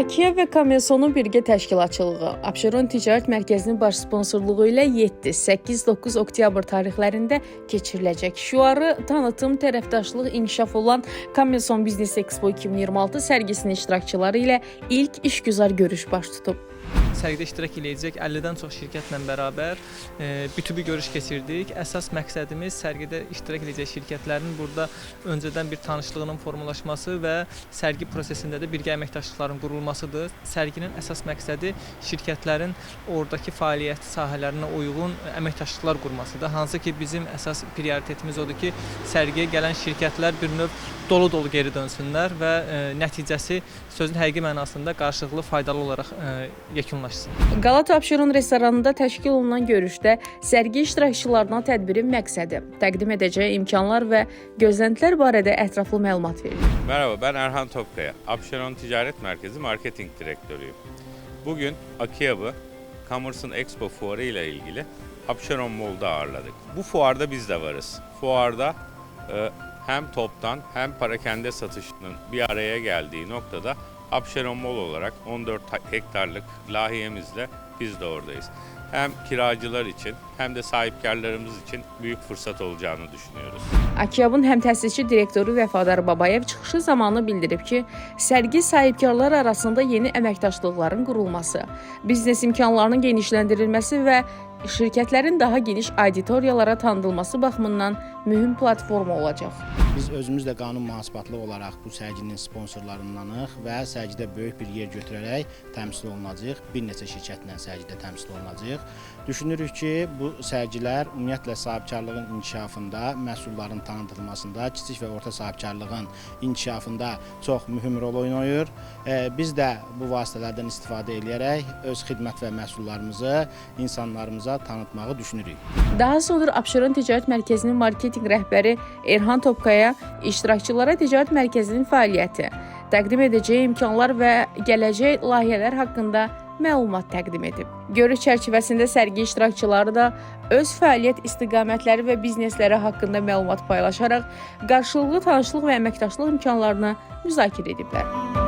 Akia və Kommersonun birgə təşkilatçılığı Abşeron Ticarət Mərkəzinin baş sponsorluğu ilə 7, 8, 9 oktyabr tarixlərində keçiriləcək. Şüarı tanıtım, tərəfdaşlıq, inkişaf olan Kommerson Business Expo 2026 sərgisinin iştirakçıları ilə ilk işgüzar görüş baş tutub. Sərgidə iştirak edəcək 50-dən çox şirkətlə bərabər B2B görüş keçirdik. Əsas məqsədimiz sərgidə iştirak edəcək şirkətlərin burada öncədən bir tanışlığının formalaşması və sərgi prosesində də birgə əməkdaşlıqların qurulmasıdır. Sərginin əsas məqsədi şirkətlərin oradakı fəaliyyət sahələrinə uyğun əməkdaşlıqlar qurmasıdır. Hansı ki, bizim əsas prioritetimiz odur ki, sərgiyə gələn şirkətlər bir növ dolu-dolu geri dönsünlər və nəticəsi sözün həqiqi mənasında qarşılıqlı faydalı olaraq yekunlaşsın. Qalata Abşeron restoranında təşkil olunan görüşdə sərgi iştirakçılarına tədbirin məqsədi, təqdim edəcəyi imkanlar və gözləntilər barədə ətraflı məlumat verilir. Merhaba, ben Erhan Topkaya. Abşeron Ticaret Merkezi Marketing Direktörüyüm. Bugün Akia'yı Kommerson Expo fuarı ile ilgili Abşeron Mall'da ağırladık. Bu fuarda biz de varız. Fuarda hem toptan hem parakende satışının bir araya geldiği noktada Abşeron Mall olarak 14 hektarlık lahiyemizle biz de oradayız. Hem kiracılar için hem de sahipkarlarımız için büyük fırsat olacağını düşünüyoruz. Akiyabın həm təsisçi direktoru Vəfadar Babayev çıxışı zamanı bildirib ki, sərgi sahibkarlar arasında yeni əməkdaşlıqların qurulması, biznes imkanlarının genişləndirilməsi və şirkətlərin daha geniş auditoriyalara tanıdılması baxımından mühüm platforma olacaq. Biz özümüz də qanun mühasibatlı olaraq bu sərginin sponsorlarındanıq və sərgidə böyük bir yer götürərək təmsil olunacaq. Bir neçə şirkətlə sərgidə təmsil olunacaq. Düşünürük ki, bu sərgilər ümumiyyətlə sahibkarlığın inkişafında, məhsulların tanıdılmasında, kiçik və orta sahibkarlığın inkişafında çox mühüm rol oynayır. Biz də bu vasitələrdən istifadə edərək öz xidmət və məhsullarımızı insanlarımıza tanıtmağı düşünürük. Daha sonra Abşeron Ticarət Mərkəzinin marketinq rəhbəri Erhan Topkaya iştirakçılara ticarət mərkəzinin fəaliyyəti, təqdim edəcəyi imkanlar və gələcək layihələr haqqında məlumat təqdim edib. Görüş çərçivəsində sərgi iştirakçıları da öz fəaliyyət istiqamətləri və biznesləri haqqında məlumat paylaşaraq qarşılıqlı tanışlıq və əməkdaşlıq imkanlarını müzakirə ediblər.